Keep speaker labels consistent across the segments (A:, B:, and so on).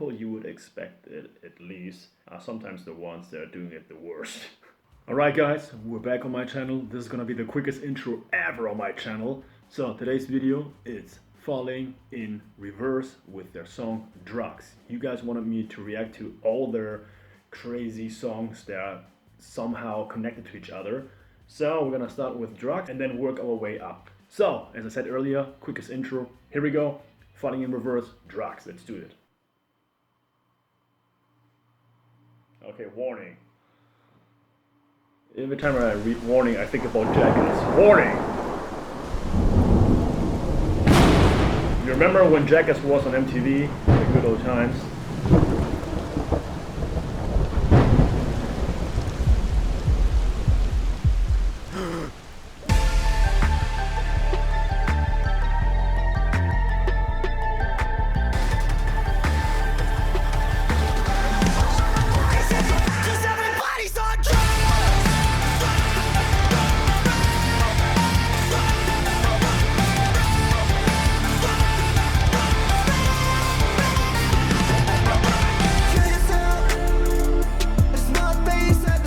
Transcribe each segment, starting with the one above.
A: people you would expect it at least are sometimes the ones that are doing it the worst. Alright guys, we're back on my channel. This is gonna be the quickest intro ever on my channel. So today's video is Falling in Reverse with their song Drugs. You guys wanted me to react to all their crazy songs that are somehow connected to each other. So we're gonna start with Drugs and then work our way up. So, as I said earlier, quickest intro. Here we go. Falling in Reverse, Drugs. Let's do it. Okay, warning. Every time I read warning, I think about Jackass. Warning! You remember when Jackass was on MTV? The good old times.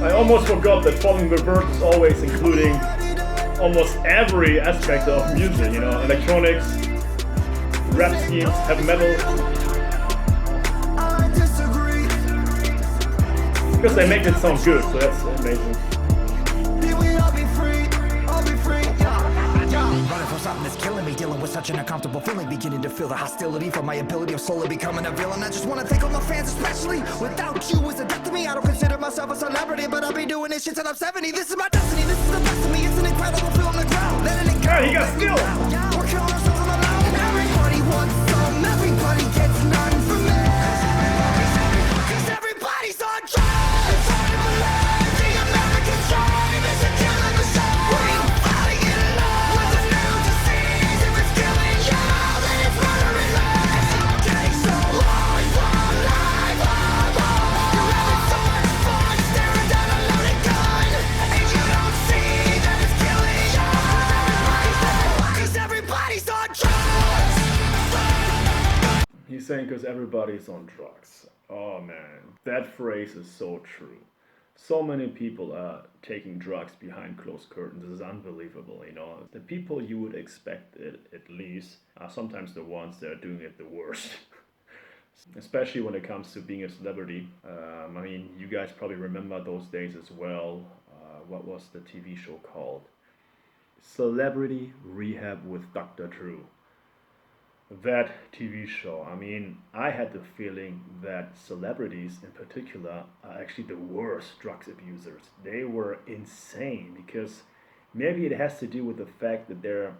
A: I almost forgot that Falling in Reverse is always including almost every aspect of music, you know, electronics, rap schemes, heavy metal. Because they make it sound good, so that's amazing.
B: Running from something that's killing me, dealing with such an uncomfortable feeling, beginning to feel the hostility from my ability of slowly becoming a villain. I just want to thank all my fans, especially without you is a death to me. I don't consider myself a celebrity, but I'll be doing this shit till I'm 70. This is my destiny, this is the best of me. It's an incredible feel on the ground. Letting it go.
A: Yeah, he got skill.
B: We're killing ourselves on the mountain. Everybody wants some, everybody gets none from me. Cause everybody's on drugs. It's hard to believe the American dream is a killing machine. We're falling in love with a new disease. If it's killing you, then it's murdering me. It's getting so long from life. You're having so much fun staring down a loaded gun, and you don't see that it's killing you. Cause everybody's on drugs.
A: He's saying because everybody's on drugs. Oh man, that phrase is so true. So many people are taking drugs behind closed curtains. This is unbelievable, you know. The people you would expect it at least are sometimes the ones that are doing it the worst. Especially when it comes to being a celebrity. I mean, you guys probably remember those days as well. What was the TV show called? Celebrity Rehab with Dr. Drew. That TV show, I mean, I had the feeling that celebrities in particular are actually the worst drugs abusers. They were insane because maybe it has to do with the fact that they're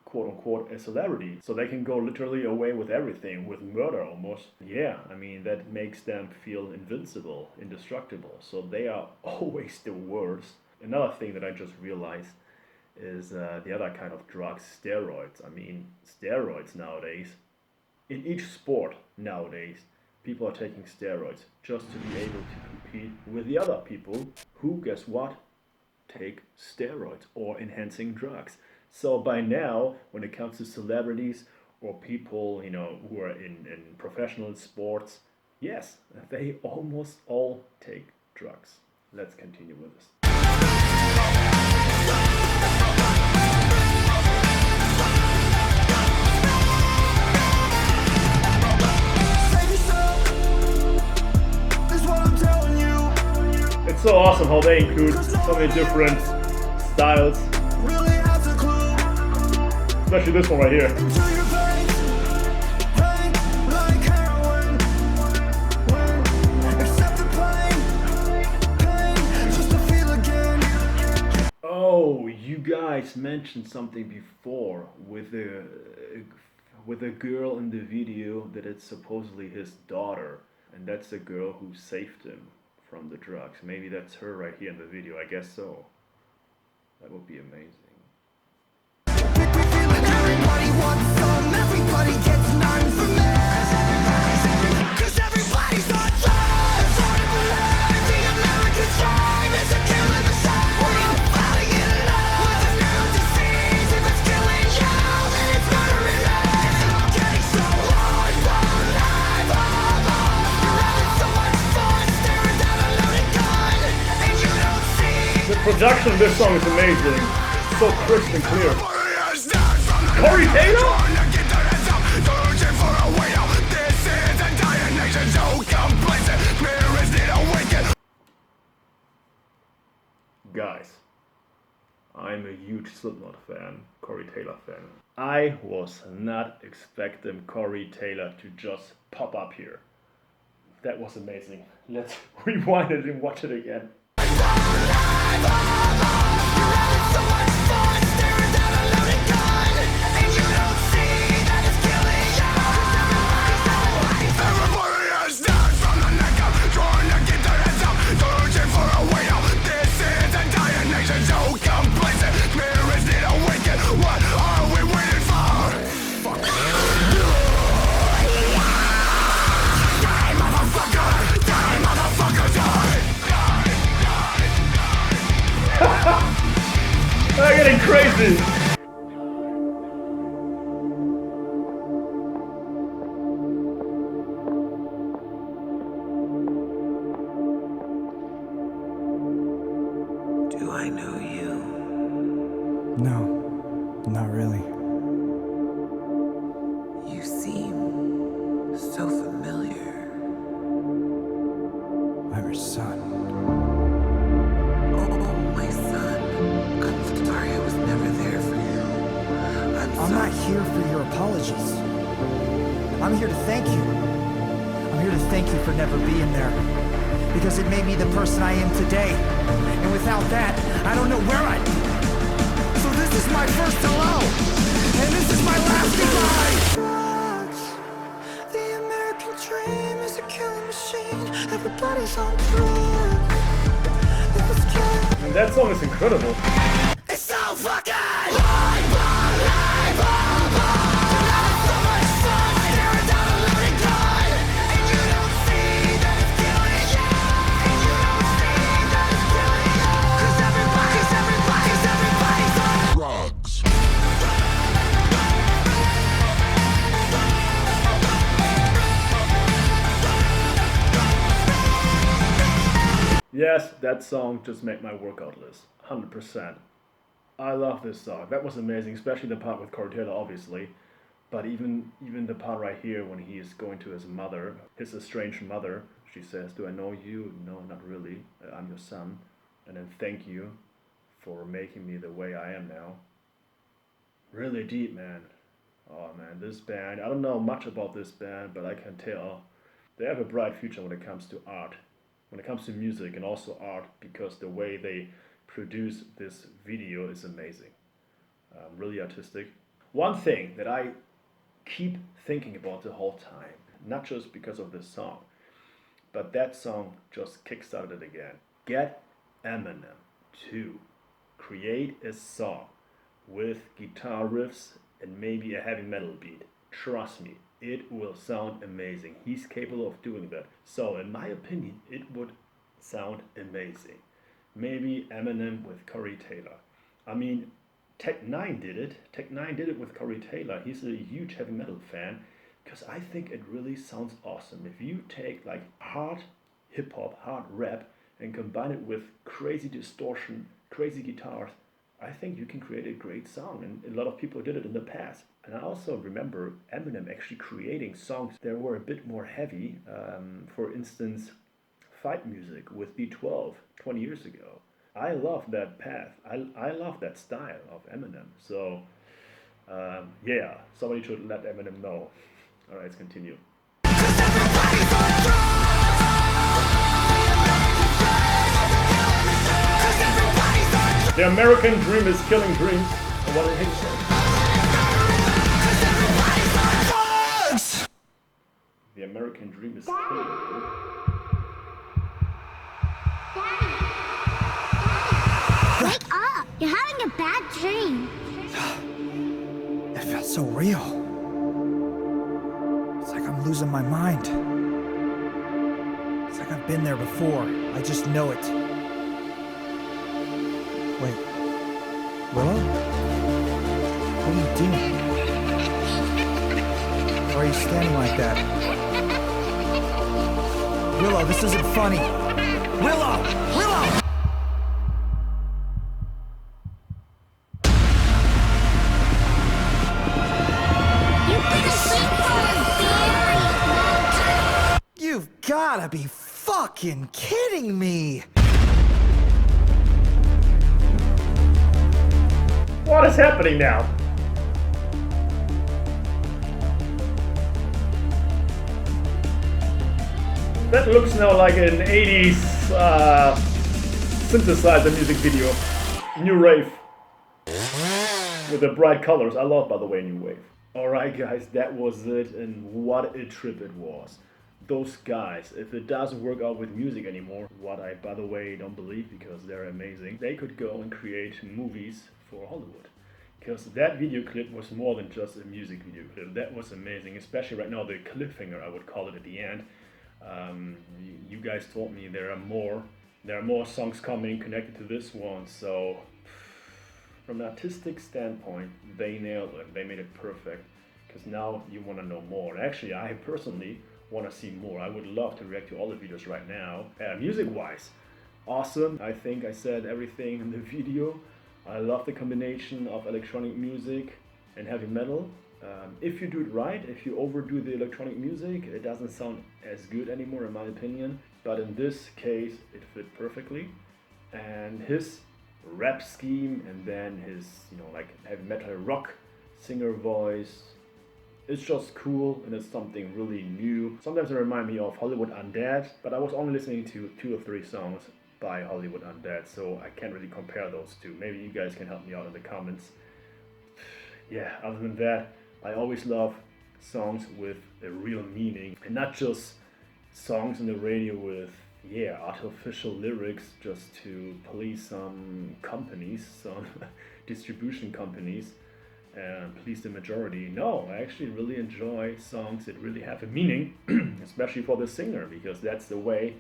A: quote unquote a celebrity. So they can go literally away with everything, with murder almost. Yeah, I mean, that makes them feel invincible, indestructible. So they are always the worst. Another thing that I just realized is the other kind of drugs, steroids. I mean, steroids nowadays, in each sport nowadays, people are taking steroids just to be able to compete with the other people who, guess what, take steroids or enhancing drugs. So by now, when it comes to celebrities or people, you know, who are in professional sports, yes, they almost all take drugs. Let's continue with this. It's so awesome how they include so many different styles. Especially this one right here. Oh, you guys mentioned something before with a girl in the video that it's supposedly his daughter, and that's the girl who saved him from the drugs. Maybe that's her right here in the video. I guess so. That would be amazing.
B: Everybody wants some, everybody gets none from me. Cause everybody's on drugs. It's hard to believe the American dream is a killing machine. We're falling in love with a new disease. If it's killing you, then it's murdering me. It's getting so hard from life.
A: production of this song is amazing. So crisp and clear. Corey Taylor? Guys, I'm a huge Slipknot fan, Corey Taylor fan. I was not expecting Corey Taylor to just pop up here. That was amazing. Let's rewind it and watch it again. I'm getting crazy!
B: Do I know you?
C: No, not really.
B: You seem so familiar.
C: I'm your son.
B: Oh, my son. I'm sorry I was never there for you.
C: I'm not here for your apologies. I'm here to thank you. I'm here to thank you for never being there. Because it made me the person I am today. And without that, I don't know where I'd be. So this is my first hello. And this is my last goodbye. Drugs. The American dream is a killing machine. Everybody's on drugs.
A: And that song is incredible.
B: It's so fucking life, life, so much fun staring down a loaded gun, and you don't see that it's killing you, and you don't see that it's killing you, 'cause everybody's on drugs.
A: Yes, that song just made my workout list. 100%. I love this song. That was amazing, especially the part with Corey Taylor, obviously. But even the part right here when he is going to his mother, his estranged mother, she says, "Do I know you? No, not really. I'm your son. And then thank you for making me the way I am now." Really deep, man. Oh man, this band, I don't know much about this band, but I can tell they have a bright future when it comes to art. When it comes to music and also art, because the way they produce this video is amazing. Really artistic. One thing that I keep thinking about the whole time, not just because of this song, but that song just kickstarted it again. Get Eminem to create a song with guitar riffs and maybe a heavy metal beat. Trust me, it will sound amazing. He's capable of doing that. So in my opinion, it would sound amazing. Maybe Eminem with Corey Taylor. I mean, Tech Nine did it. Tech Nine did it with Corey Taylor. He's a huge heavy metal fan because I think it really sounds awesome. If you take like hard hip hop, hard rap, and combine it with crazy distortion, crazy guitars, I think you can create a great song, and a lot of people did it in the past. And I also remember Eminem actually creating songs that were a bit more heavy. For instance, fight music with B12 20 years ago. I love that path. I love that style of Eminem. So, yeah, somebody should let Eminem know. All right, let's continue. The American dream is killing dreams. And what did he say? The American dream is killing dreams.
D: Wake up! You're having a bad dream.
C: It felt so real. It's like I'm losing my mind. It's like I've been there before. I just know it. Wait. Willow? What are you doing? Why are you standing like that? Willow, this isn't funny. Willow! Willow! gotta be fucking kidding me!
A: What is happening now? That looks now like an 80s synthesizer music video. New Rave. With the bright colors. I love, by the way, New Wave. Alright guys, that was it, and what a trip it was. Those guys, if it doesn't work out with music anymore, what I, by the way, don't believe because they're amazing, they could go and create movies for Hollywood. Because that video clip was more than just a music video clip. That was amazing, especially right now, the cliffhanger, I would call it at the end. You guys told me there are more songs coming connected to this one, so from an artistic standpoint, they nailed it. They made it perfect, because now you want to know more. Actually, I personally want to see more. I would love to react to all the videos right now. Music-wise, awesome. I think I said everything in the video. I love the combination of electronic music and heavy metal. If you do it right, if you overdo the electronic music, it doesn't sound as good anymore in my opinion. But in this case, it fit perfectly. And his rap scheme and then his, like heavy metal rock singer voice, it's just cool and it's something really new. Sometimes it reminds me of Hollywood Undead, but I was only listening to 2 or 3 songs by Hollywood Undead, so I can't really compare those two. Maybe you guys can help me out in the comments. Yeah, other than that, I always love songs with a real meaning and not just songs on the radio with artificial lyrics just to please some companies, some distribution companies, and please the majority. No, I actually really enjoy songs that really have a meaning, especially for the singer, because that's the way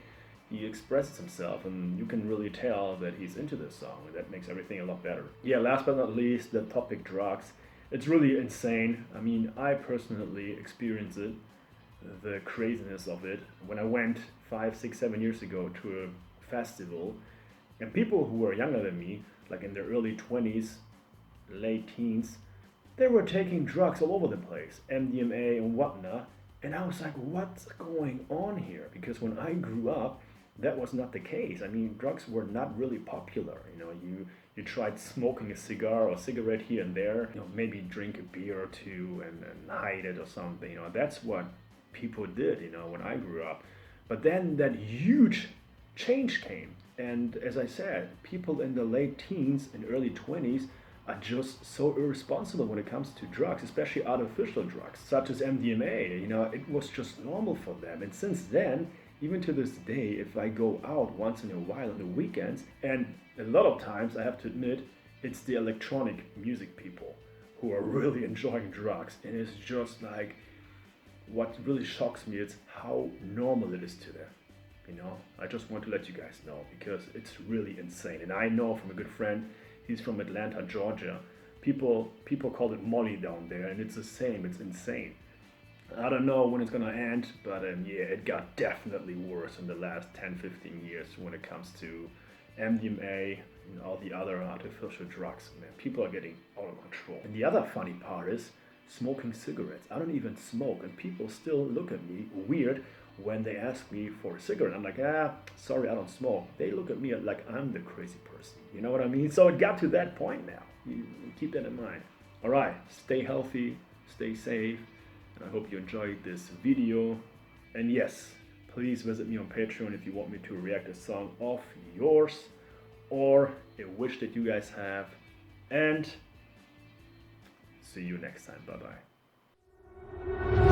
A: he expresses himself, and you can really tell that he's into this song, and that makes everything a lot better. Yeah, last but not least, the topic drugs. It's really insane. I mean, I personally experienced it, the craziness of it, when I went 5, 6, 7 years ago to a festival, and people who were younger than me, like in their early 20s, late teens, they were taking drugs all over the place, MDMA and whatnot, and I was like, what's going on here? Because when I grew up, that was not the case. I mean, drugs were not really popular. You tried smoking a cigar or cigarette here and there, maybe drink a beer or two and hide it or something. That's what people did, when I grew up. But then that huge change came. And as I said, people in the late teens and early 20s are just so irresponsible when it comes to drugs, especially artificial drugs, such as MDMA. It was just normal for them. And since then, even to this day, if I go out once in a while on the weekends, and a lot of times, I have to admit, it's the electronic music people who are really enjoying drugs. And it's just like, what really shocks me is how normal it is to them. I just want to let you guys know, because it's really insane. And I know from a good friend, he's from Atlanta, Georgia. People call it Molly down there, and it's the same. It's insane. I don't know when it's gonna end, but it got definitely worse in the last 10, 15 years when it comes to MDMA and all the other artificial drugs. Man, people are getting out of control. And the other funny part is smoking cigarettes. I don't even smoke, and people still look at me weird when they ask me for a cigarette. I'm like, sorry, I don't smoke. They look at me like I'm the crazy person. You know what I mean? So it got to that point now. You keep that in mind. All right, stay healthy, stay safe, and I hope you enjoyed this video. And yes, please visit me on Patreon if you want me to react to a song of yours or a wish that you guys have. And see you next time. Bye-bye.